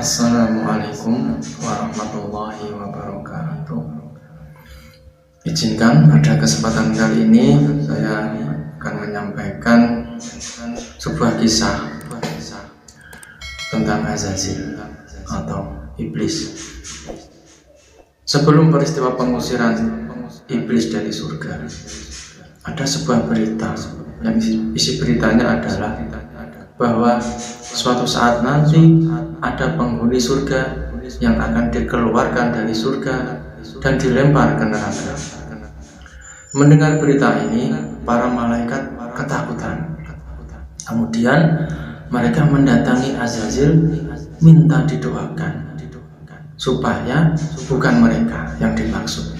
Assalamualaikum warahmatullahi wabarakatuh. Izinkan pada kesempatan kali ini saya akan menyampaikan sebuah kisah tentang Azazil atau iblis. Sebelum peristiwa pengusiran iblis dari surga, ada sebuah berita yang isi beritanya adalah bahwa suatu saat nanti ada penghuni surga yang akan dikeluarkan dari surga dan dilempar ke neraka. Mendengar berita ini, para malaikat ketakutan. Kemudian mereka mendatangi Azazil minta didoakan supaya bukan mereka yang dimaksud.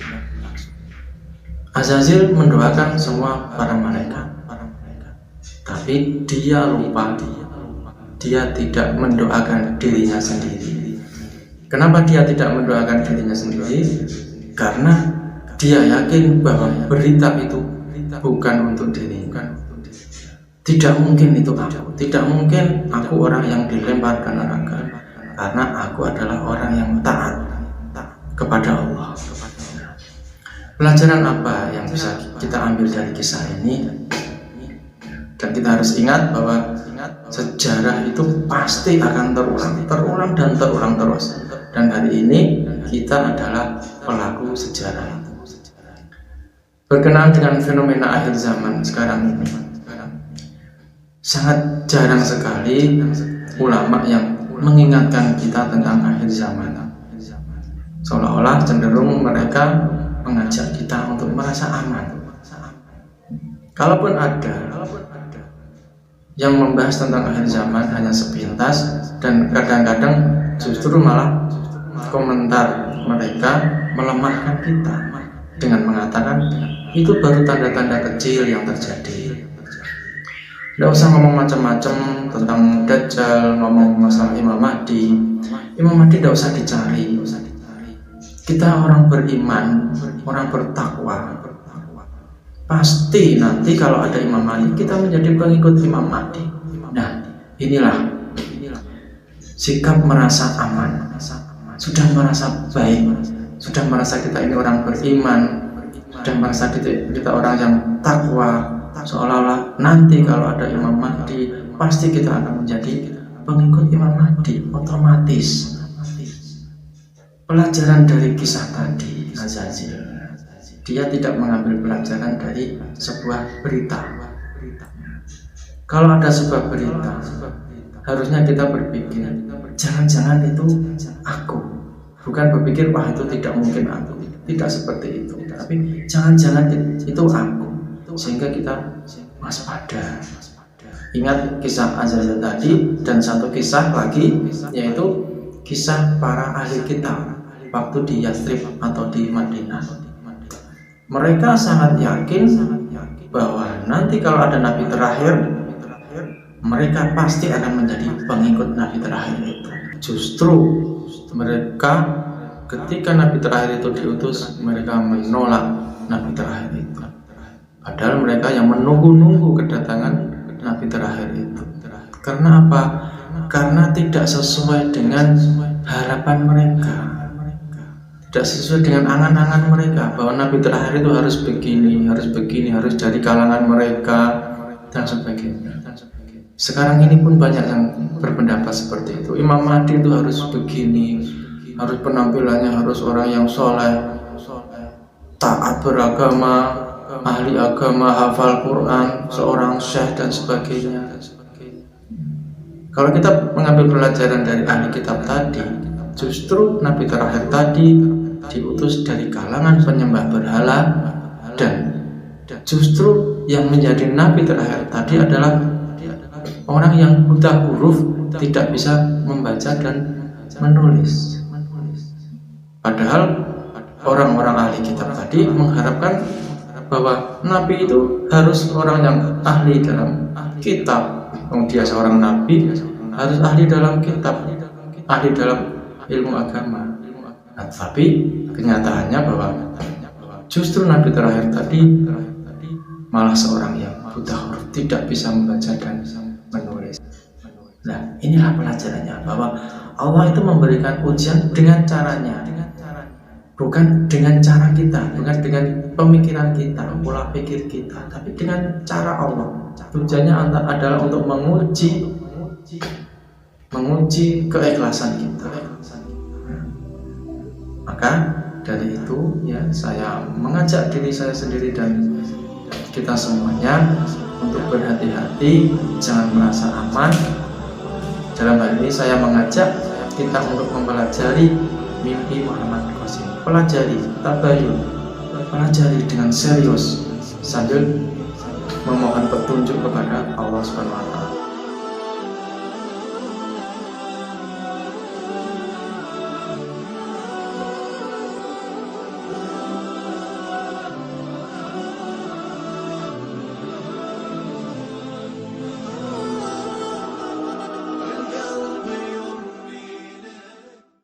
Azazil mendoakan semua para malaikat, tapi dia lupa, dia tidak mendoakan dirinya sendiri. Kenapa dia tidak mendoakan dirinya sendiri? Karena dia yakin bahwa berita itu bukan untuk dirinya. Tidak mungkin itu aku, tidak mungkin aku orang yang dilempar ke neraka, karena aku adalah orang yang taat kepada Allah. Pelajaran apa yang bisa kita ambil dari kisah ini? Dan kita harus ingat bahwa sejarah itu pasti akan terulang dan terulang terus. Dan hari ini kita adalah pelaku sejarah itu. Berkenaan dengan fenomena akhir zaman sekarang ini, sangat jarang sekali ulama yang mengingatkan kita tentang akhir zaman. Seolah-olah cenderung mereka mengajak kita untuk merasa aman. Kalaupun ada yang membahas tentang akhir zaman hanya sepintas, dan kadang-kadang justru malah komentar mereka melemahkan kita dengan mengatakan itu baru tanda-tanda kecil yang terjadi. Tidak usah ngomong macam-macam tentang Dajjal, ngomong masalah Imam Mahdi. Imam Mahdi tidak usah dicari. Kita orang beriman, orang bertakwa, pasti nanti kalau ada Imam Mahdi kita menjadi pengikut Imam Mahdi. Nah, inilah sikap merasa aman, sudah merasa baik, sudah merasa kita ini orang beriman, sudah merasa kita orang yang takwa, seolah-olah nanti kalau ada Imam Mahdi pasti kita akan menjadi pengikut Imam Mahdi otomatis. Pelajaran dari kisah tadi Azazil, dia tidak mengambil pelajaran dari sebuah berita. Kalau ada sebuah berita, harusnya kita berpikir, jangan-jangan itu aku. Bukan berpikir, wah itu tidak mungkin aku. Tidak seperti itu. Tapi jangan-jangan itu aku. Sehingga kita waspada. Ingat kisah Azazil tadi, dan satu kisah lagi, yaitu kisah para ahli kitab waktu di Yathrib atau di Madinah. Mereka sangat yakin bahwa nanti kalau ada nabi terakhir, mereka pasti akan menjadi pengikut nabi terakhir itu. Justru mereka ketika nabi terakhir itu diutus, mereka menolak nabi terakhir itu. Padahal mereka yang menunggu-nunggu kedatangan nabi terakhir itu. Karena apa? Karena tidak sesuai dengan harapan mereka, tidak sesuai dengan angan-angan mereka bahwa nabi terakhir itu harus begini, harus dari kalangan mereka dan sebagainya. Sekarang ini pun banyak yang berpendapat seperti itu. Imam Mahdi itu harus begini, harus penampilannya harus orang yang soleh, taat beragama, ahli agama, hafal Quran, seorang syekh dan sebagainya. Kalau kita mengambil pelajaran dari ahli kitab tadi, justru nabi terakhir tadi diutus dari kalangan penyembah berhala, dan justru yang menjadi nabi terakhir tadi adalah orang yang buta huruf, tidak bisa membaca dan menulis. Padahal orang-orang ahli kitab tadi mengharapkan bahwa nabi itu harus orang yang ahli dalam kitab. Dia seorang nabi harus ahli dalam kitab, ahli dalam ilmu agama. Nah, tapi kenyataannya bahwa justru nabi terakhir tadi malah seorang yang buta huruf, tidak bisa membaca dan menulis. Nah, inilah pelajarannya, bahwa Allah itu memberikan ujian dengan caranya, bukan dengan cara kita, bukan dengan pemikiran kita, pola pikir kita, tapi dengan cara Allah. Tujuannya adalah untuk menguji keikhlasan kita. Maka dari itu ya, saya mengajak diri saya sendiri dan kita semuanya untuk berhati-hati, jangan merasa aman. Dalam hal ini saya mengajak kita untuk mempelajari mimpi Muhammad Qasim. Pelajari, tabayun, pelajari dengan serius sambil memohon petunjuk kepada Allah Subhanahu wa Ta'ala.